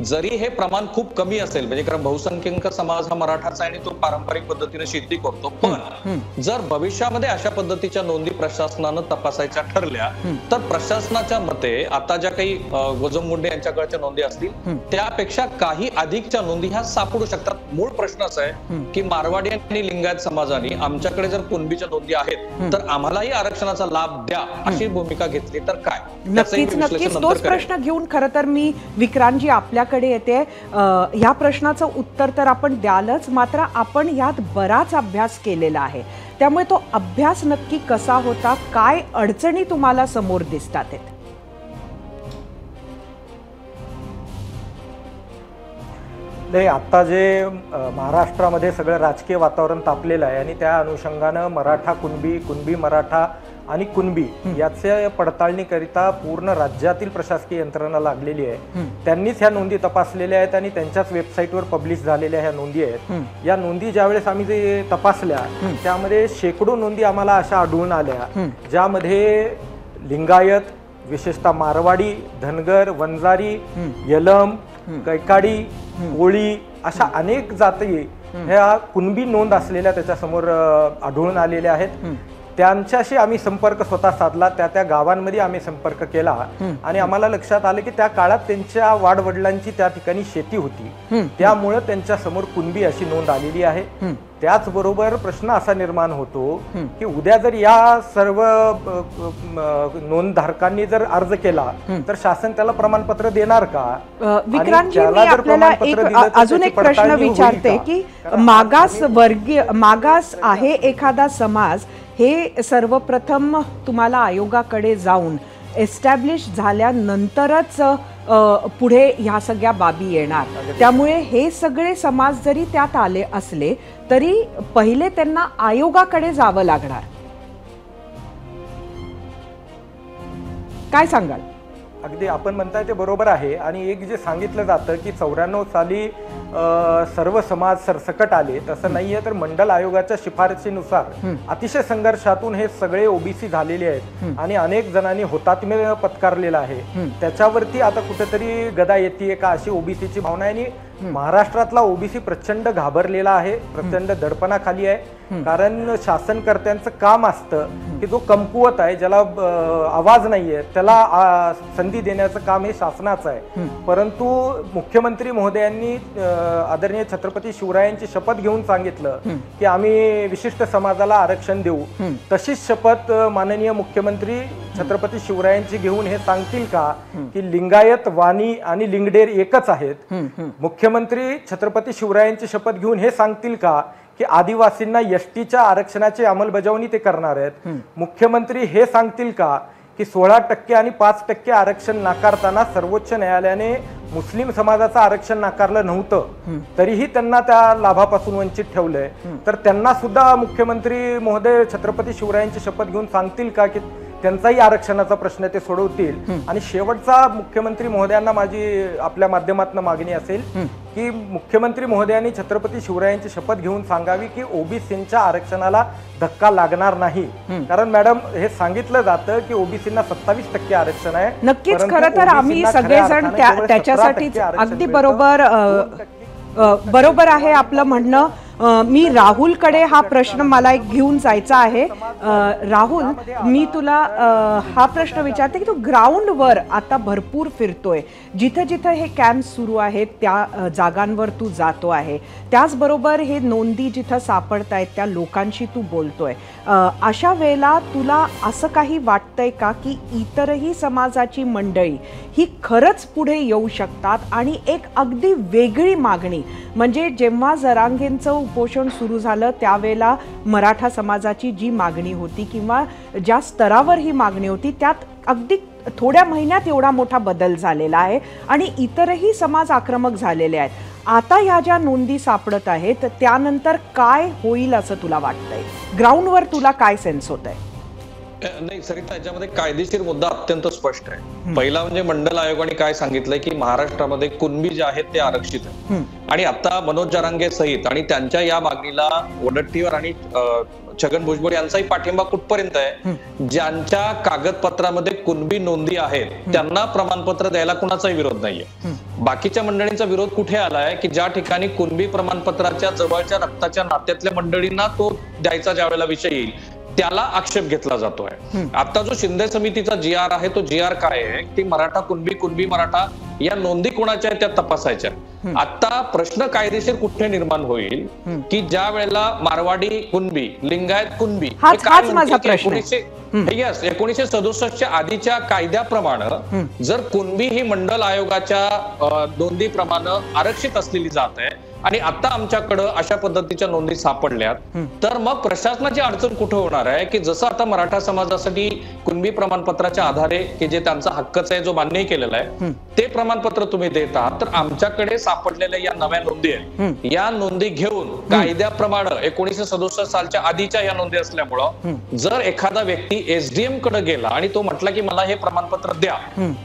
S10: जरी हे प्रमाण खूप कमी असेल, म्हणजे कारण बहुसंख्याक समाज हा मराठाचा आणि तो पारंपरिक पद्धतीने शेती करतो, पण जर भविष्यामध्ये अशा पद्धतीच्या नोंदी प्रशासनानं तपासायच्या ठरल्या तर प्रशासनाच्या मते आता ज्या काही गौतम मुंडे यांच्याकडच्या नोंदी असतील त्यापेक्षा काही अधिकच्या नोंदी ह्या सापडू शकतात. मूळ प्रश्न असा आहे की मारवाडी आणि लिंगायत समाजाने आमच्याकडे जर कुणबीच्या नोंदी आहेत तर आम्हालाही आरक्षणाचा लाभ द्या अशी भूमिका घेतली तर काय?
S1: नक्कीच तोच प्रश्न घेऊन खरं तर मी विक्रांतजी आपल्याकडे येते. ह्या प्रश्नाचं उत्तर तर आपण द्यालच, मात्र आपण यात बराच अभ्यास केलेला आहे, त्यामुळे तो अभ्यास नक्की कसा होता, काय अडचणी तुम्हाला समोर दिसतात?
S11: नाही, आता जे महाराष्ट्रामध्ये सगळं राजकीय वातावरण तापलेलं आहे आणि त्या अनुषंगानं मराठा कुणबी, कुणबी मराठा आणि कुणबी याच्या पडताळणीकरिता पूर्ण राज्यातील प्रशासकीय यंत्रणा लागलेली आहे. त्यांनीच ह्या नोंदी तपासलेल्या आहेत आणि त्यांच्याच वेबसाईटवर पब्लिश झालेल्या ह्या नोंदी आहेत. या नोंदी ज्यावेळेस आम्ही जे तपासल्या त्यामध्ये शेकडो नोंदी आम्हाला अशा आढळून आल्या ज्यामध्ये लिंगायत, विशेषतः मारवाडी, धनगर, वंजारी, यलम, कैकाडी, कोळी अशा अनेक जाती ह्या कुणबी नोंद असलेल्या त्याच्यासमोर आढळून आलेल्या आहेत. त्यांच्याशी आम्ही संपर्क स्वतः साधला, त्या गावांमध्ये आम्ही संपर्क केला आणि आम्हाला लक्षात आलं की त्या काळात त्यांच्या वाडवडिलांची त्या ठिकाणी शेती होती, त्यामुळे त्यांच्या समोर कुणबी अशी नोंद आलेली आहे. त्याचबरोबर प्रश्न असा निर्माण होतो की उद्या जर या सर्व नोंदधारकांनी जर अर्ज केला तर शासन त्याला प्रमाणपत्र देणार का?
S1: विक्रांतजी, मी आपल्याला अजून एक प्रश्न विचारते की मागास आहे एखादा समाज, हे सर्वप्रथम तुम्हाला आयोगाकडे जाऊन एस्टॅब्लिश झाल्यानंतरच पुढे ह्या सगळ्या बाबी येणार, त्यामुळे हे सगळे समाज जरी त्यात आले असले तरी पहिले त्यांना आयोगाकडे जावं लागणार. काय सांगाल?
S11: अगदी आपण म्हणताय ते बरोबर आहे आणि एक जे सांगितलं जातं की 94 साली सर्व समाज सरसकट आले, तसं नाहीये. तर मंडल आयोगाच्या शिफारशीनुसार अतिशय संघर्षातून हे सगळे ओबीसी झालेले आहेत आणि अनेक जणांनी हुतात्म्य पत्कारलेलं आहे. त्याच्यावरती आता कुठेतरी गदा येते का अशी ओबीसीची भावना आहे आणि महाराष्ट्रातला ओबीसी प्रचंड घाबरलेला आहे, प्रचंड दडपणाखाली आहे. कारण शासनकर्त्यांचं काम असतं की जो कमकुवत आहे, ज्याला आवाज नाहीये, त्याला संधी देण्याचं काम हे शासनाचं आहे. परंतु मुख्यमंत्री महोदयांनी आदरणीय छत्रपती शिवरायांची शपथ घेऊन सांगितलं की आम्ही विशिष्ट समाजाला आरक्षण देऊ. तशीच शपथ माननीय मुख्यमंत्री छत्रपती शिवरायांची घेऊन हे सांगतील का की लिंगायत, वाणी आणि लिंगडेर एकच आहेत? मुख्यमंत्री छत्रपती शिवरायांची शपथ घेऊन हे सांगतील का की आदिवासींना एसटीच्या आरक्षणाची अंमलबजावणी ते करणार आहेत? मुख्यमंत्री हे सांगतील का की 16% आणि 5% आरक्षण नाकारताना सर्वोच्च न्यायालयाने मुस्लिम समाजाचं आरक्षण नाकारलं नव्हतं तरीही त्यांना त्या लाभापासून वंचित ठेवलंय? तर त्यांना सुद्धा मुख्यमंत्री महोदय छत्रपती शिवरायांची शपथ घेऊन सांगतील का की त्यांचाही आरक्षणाचा प्रश्न ते सोडवतील? आणि शेवटचा मुख्यमंत्री महोदयांना माझी आपल्या माध्यमातून मागणी असेल की मुख्यमंत्री महोदयांनी छत्रपती शिवरायांची शपथ घेऊन सांगावी की ओबीसींच्या आरक्षणाला धक्का लागणार नाही. कारण मॅडम हे सांगितलं जातं की ओबीसींना 27% आरक्षण आहे.
S1: नक्कीच, खरं तर आम्ही सगळेजण त्याच्यासाठीच अगदी बरोबर आहे आपलं म्हणणं. मी राहुलकडे हा प्रश्न मला एक घेऊन जायचा आहे. राहुल, मी तुला हा प्रश्न विचारते की तू ग्राउंडवर आता भरपूर फिरतोय, जिथं जिथं हे कॅम्प सुरू आहेत त्या जागांवर तू जातो आहे, त्याचबरोबर हे नोंदी जिथं सापडत आहेत त्या लोकांशी तू बोलतोय. अशा वेळेला तुला असं काही वाटतंय का की इतरही समाजाची मंडळी ही खरंच पुढे येऊ शकतात आणि एक अगदी वेगळी मागणी, म्हणजे जेव्हा जरांगेंचं उपोषण सुरू झालं त्यावेळेला मराठा समाजाची जी मागणी होती किंवा ज्या स्तरावर ही मागणी होती त्यात अगदी थोड्या महिन्यात एवढा मोठा बदल झालेला आहे आणि इतरही समाज आक्रमक झालेले आहेत. आता ह्या ज्या नोंदी सापडत आहेत त्यानंतर काय होईल असं तुला वाटतंय? ग्राउंडवर तुला काय सेन्स होत आहे?
S10: नाही सरिता, याच्यामध्ये कायदेशीर मुद्दा अत्यंत स्पष्ट आहे. पहिला म्हणजे मंडल आयोगाने काय सांगितलंय की महाराष्ट्रामध्ये कुणबी जे आहेत ते आरक्षित आहे आणि आता मनोज जरांगे सहित आणि त्यांच्या या मागणीला वडट्टीवार आणि छगन भुजबळ यांचाही पाठिंबा कुठपर्यंत आहे, ज्यांच्या कागदपत्रामध्ये कुणबी नोंदी आहेत त्यांना प्रमाणपत्र द्यायला कुणाचाही विरोध नाहीये. बाकीच्या मंडळींचा विरोध कुठे आलाय की ज्या ठिकाणी कुणबी प्रमाणपत्राच्या जवळच्या रक्ताच्या नात्यातल्या मंडळींना तो द्यायचा ज्या वेळेला विषय येईल त्याला आक्षेप घेतला जातोय. आता जो शिंदे समितीचा GR आहे तो GR काय आहे की मराठा कुणबी मराठा या नोंदी कोणाच्या आहेत त्या तपासायच्या. आता प्रश्न कायदेशीर कुठे निर्माण होईल की ज्या वेळेला मारवाडी कुणबी, लिंगायत कुणबी, 1967च्या आधीच्या कायद्याप्रमाणे जर कुणबी ही मंडल आयोगाच्या नोंदीप्रमाणे आरक्षित असलेली जात आहे आणि आता आमच्याकडे अशा पद्धतीच्या नोंदी सापडल्यात तर मग प्रशासनाची अडचण कुठे होणार आहे की जसं आता मराठा समाजासाठी कुणबी प्रमाणपत्राच्या आधारे की जे त्यांचा हक्कच आहे जो मान्य केलेला आहे ते प्रमाणपत्र तुम्ही देत आहात, तर आमच्याकडे सापडलेल्या या नव्या नोंदी आहेत या नोंदी घेऊन कायद्याप्रमाणे 1967 सालच्या आधीच्या या नोंदी असल्यामुळं जर एखादा व्यक्ती SDM कडे गेला आणि तो म्हटला की मला हे प्रमाणपत्र द्या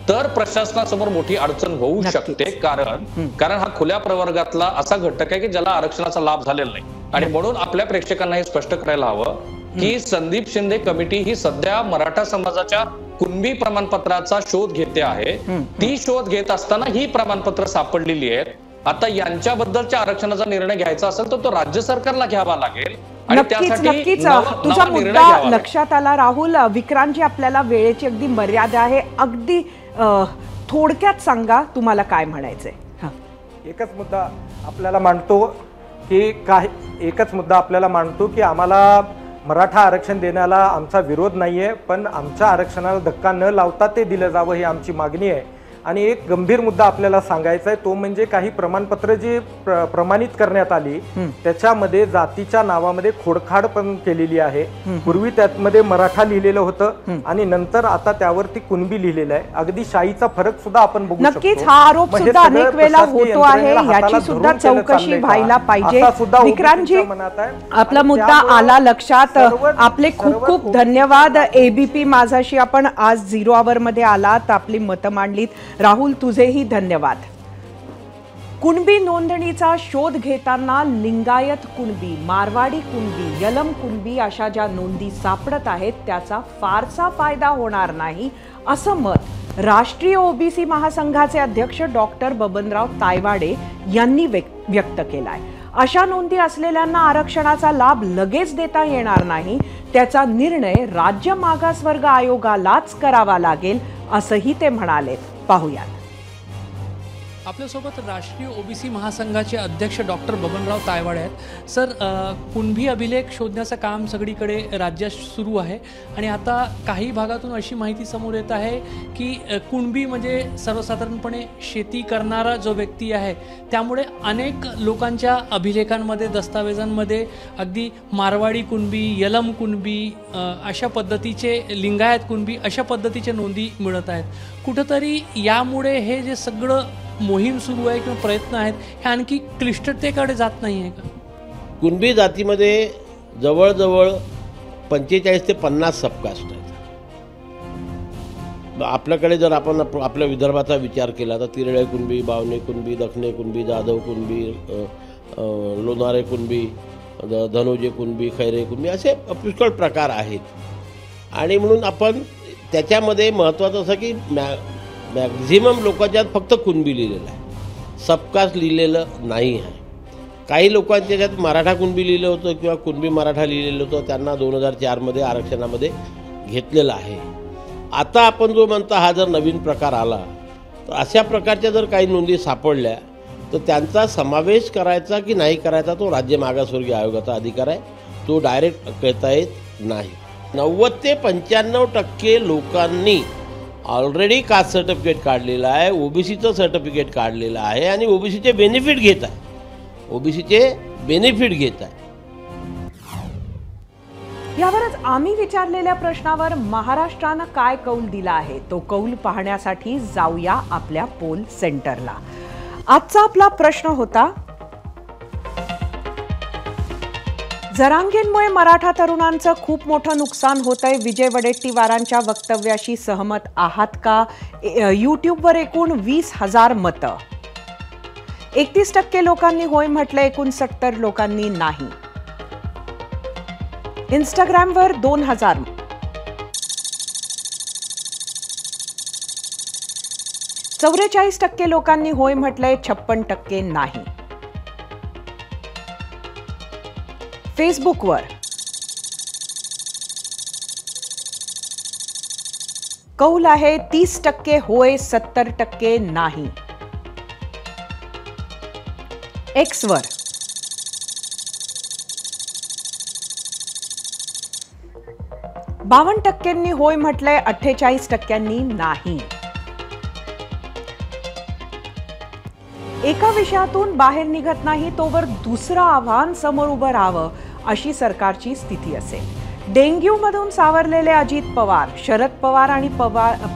S10: तर प्रशासनासमोर मोठी अडचण होऊ शकते. कारण हा खुल्या प्रवर्गातला असा घटक आहे की ज्याला आरक्षणाचा लाभ झालेला नाही आणि म्हणून आपल्या प्रेक्षकांना हे स्पष्ट करायला हवं की संदीप शिंदे कमिटी ही सध्या मराठा समाजाच्या कुणबी प्रमाणपत्राचा शोध घेते आहे. ती शोध घेत असताना ही प्रमाणपत्र सापडलेली आहेत. आता यांच्याबद्दलच्या आरक्षणाचा निर्णय घ्यायचा असेल तर तो राज्य सरकारला घ्यावा लागेल.
S1: नक्कीच तुझा मुद्दा लक्षात आला राहुल. विक्रांतजी, आपल्याला वेळेची अगदी मर्यादा आहे, अगदी थोडक्यात सांगा तुम्हाला काय म्हणायचंय.
S11: एकच मुद्दा आपल्याला मांडतो की आम्हाला मराठा आरक्षण देण्याला आमचा विरोध नाहीये, पण आमच्या आरक्षणाला धक्का न लावता ते दिलं जावं ही आमची मागणी आहे. आणि एक गंभीर मुद्दा आपल्याला सांगायचा आहे तो म्हणजे काही प्रमाणपत्र जी प्रमाणित करण्यात आली त्याच्यामध्ये जातीच्या नावामध्ये खोडखाड पण केलेली आहे. पूर्वी त्यामध्ये मराठा लिहिलेलं होतं आणि नंतर आता त्यावरती कुणबी लिहिलेलं आहे. अगदी शाहीचा फरक सुद्धा आपण बघू शकतो.
S1: नक्कीच हा आरोप सुद्धा अनेक वेळेला होतो आहे, याची सुद्धा चौकशी व्हायला पाहिजे. विक्रांतजी, आपला मुद्दा आला लक्षात. आपले खूप खूप धन्यवाद. ABP माझाशी आपण आज 0 आवर मध्ये आलात, आपली मतं मांडलीत. राहुल, तुझेही धन्यवाद. कुणबी नोंदणीचा शोध घेताना लिंगायत कुणबी, मारवाडी कुणबी, यलम कुणबी अशा ज्या नोंदी सापडत आहेत त्याचा फारसा फायदा होणार नाही असं मत राष्ट्रीय OBC महासंघाचे अध्यक्ष डॉक्टर बबनराव तायवाडे यांनी व्यक्त केलाय. अशा नोंदी असलेल्यांना आरक्षणाचा लाभ लगेच देता येणार नाही, त्याचा निर्णय राज्य मागासवर्ग आयोगालाच करावा लागेल असंही ते म्हणाले. पाहूयात.
S12: आपल्यासोबत राष्ट्रीय OBC महासंघाचे अध्यक्ष डॉक्टर बबनराव तायवाडे आहेत. सर, कुणबी अभिलेख शोधण्याचं काम सगळीकडे राज्यात सुरू आहे आणि आता काही भागातून अशी माहिती समोर येत आहे की कुणबी म्हणजे सर्वसाधारणपणे शेती करणारा जो व्यक्ती आहे, त्यामुळे अनेक लोकांच्या अभिलेखांमध्ये दस्तावेजांमध्ये अगदी मारवाडी कुणबी, यलम कुणबी अशा पद्धतीचे, लिंगायत कुणबी अशा पद्धतीचे नोंदी मिळत आहेत. कुठंतरी यामुळे हे जे सगळं मोहीम सुरू आहे किंवा प्रयत्न आहेत हे आणखी क्लिष्टतेकडे जात नाही आहे का?
S13: कुणबी जातीमध्ये जवळजवळ 45 ते 50 सबकास्ट आहेत. आपल्याकडे जर आपण आपल्या विदर्भाचा विचार केला तर तिरळे कुणबी, बावणे कुणबी, दखणे कुणबी, जाधव कुणबी, लोणारे कुणबी, धनोजे कुणबी, खैरे कुणबी असे पुष्कळ प्रकार आहेत. आणि म्हणून आपण त्याच्यामध्ये महत्त्वाचं असं की मॅक्झिमम लोकांच्यात फक्त कुणबी लिहिलेलं आहे, सबकास्ट लिहिलेलं नाही आहे. काही लोकांच्या ज्यात मराठा कुणबी लिहिलं होतं किंवा कुणबी मराठा लिहिलेलं होतं त्यांना 2004मध्ये आरक्षणामध्ये घेतलेलं आहे. आता आपण जो म्हणता हा जर नवीन प्रकार आला तर अशा प्रकारच्या जर काही नोंदी सापडल्या तर त्यांचा समावेश करायचा की नाही करायचा तो राज्य मागासवर्गीय आयोगाचा अधिकार आहे. तो डायरेक्ट कहता येत नाही. 90 ते 95% लोकांनी ऑलरेडी कास्ट सर्टिफिकेट काढलेलं आहे, ओबीसीचं सर्टिफिकेट काढलेलं आहे आणि ओबीसीचे बेनिफिट घेत आहे. ओबीसीचे बेनिफिट घेत आहे.
S1: यावरच आम्ही विचारलेल्या प्रश्नावर महाराष्ट्रानं काय कौल दिला आहे तो कौल पाहण्यासाठी जाऊया आपल्या पोल सेंटरला. आजचा आपला प्रश्न होता, जरांगेंमुळे मराठा तरुणांचं खूप मोठं नुकसान होतंय. विजय वडेट्टीवारांच्या वक्तव्याशी सहमत आहात का? यूट्यूबवर एकूण 20,000 मतं. 31% लोकांनी होय म्हटलं, 69 लोकांनी नाही. इंस्टाग्रामवर 2000. %44 लोकांनी होय म्हटलंय, 56% नाही. फेसबुकवर कौल आहे 30% होय, 70% नाही. एक्सवर 52% होय म्हटलंय, 48% नाही. एका विषयातून बाहेर निघत नाही तोवर दुसरं आव्हान समोर उभं राहावं अशी सरकारची स्थिती असेल. डेंग्यूमधून सावरलेले अजित पवार शरद पवार आणि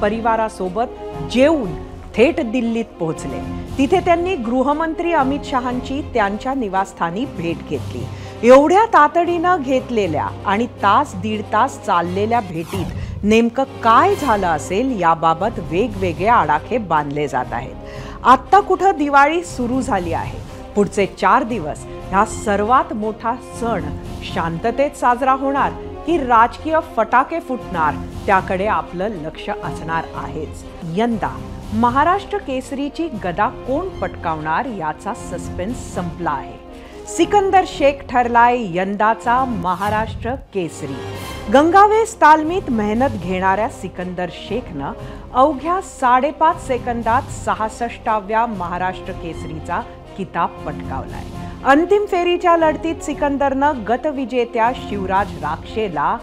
S1: परिवारासोबत जेवून थेट दिल्लीत पोहोचले. तिथे त्यांनी गृहमंत्री अमित शहांची त्यांच्या निवासस्थानी भेट घेतली. एवढ्या तातडीनं घेतलेल्या आणि दीड तास चाललेल्या भेटीत नेमकं काय झालं असेल याबाबत वेगवेगळे आडाखे बांधले जात आहेत. आत्ता कुठं दिवाळी सुरू झाली आहे. पुढचे 4 दिवस हा सर्वात मोठा सण शांततेत साजरा होणार की राजकीय फटाके फुटणार त्याकडे आपलं लक्ष असणार आहेच. यंदा महाराष्ट्र केसरीची गदा कोण पटकावणार याचा सस्पेन्स संपला आहे. सिकंदर शेख ठरलाय यंदाचा महाराष्ट्र केसरी. गंगावेस तालमीत मेहनत घेणाऱ्या सिकंदर शेखनं अवघ्या 5.5 सेकंदात 66व्या महाराष्ट्र केसरीचा किताब पटकावलाय. अंतिम फेरीच्या लढतीत सिकंदरनं गतविजेत्या शिवराज राक्षेला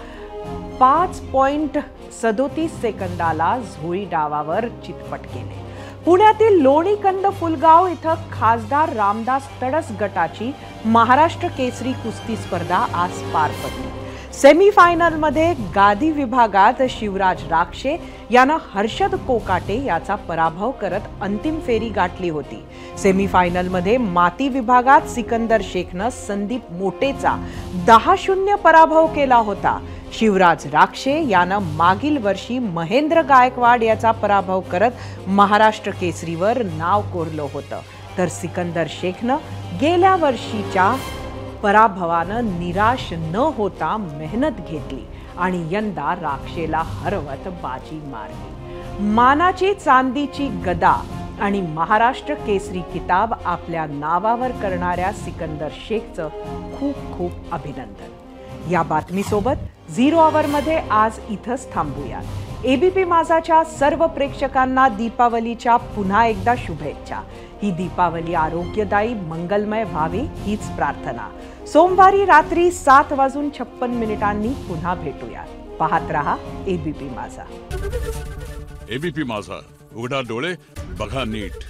S1: 5.37 सेकंदाला झोळी डावावर चितपट केले. पुण्यातील लोणीकंद फुलगाव इथं खासदार रामदास तडस गटाची महाराष्ट्र केसरी कुस्ती स्पर्धा आज पार पडली. सेमीफायनलमध्ये गादी विभागात शिवराज राक्षे यानं हर्षद कोकाटे याचा पराभव करत अंतिम फेरी गाठली होती. सेमीफायनलमध्ये माती विभागात सिकंदर शेखनं संदीप मोटेचा 10-0 पराभव केला होता. शिवराज राक्षे यानं मागील वर्षी महेंद्र गायकवाड याचा पराभव करत महाराष्ट्र केसरीवर नाव कोरलं होतं. तर सिकंदर शेखनं गेल्या वर्षीच्या पराभवानं निराश न होता मेहनत घेतली आणि यंदा राक्षेला हरवत बाजी मारली. मानाची चांदीची गदा आणि महाराष्ट्र केसरी किताब आपल्या नावावर करणाऱ्या सिकंदर शेखचं खूप खूप अभिनंदन. या बातमीसोबत 0 आवरमध्ये आज इथंच थांबूयात. एबीपी माझाच्या सर्व प्रेक्षकांना दीपावलीच्या पुन्हा एकदा शुभेच्छा. ही दीपावली आरोग्यदायी मंगलमय व्हावी हीच प्रार्थना. सोमवारी रात्री 7:56 पुन्हा भेटूया. पाहत रहा एबीपी माझा.
S14: एबीपी माझा, उघडा डोळे बघा नीट.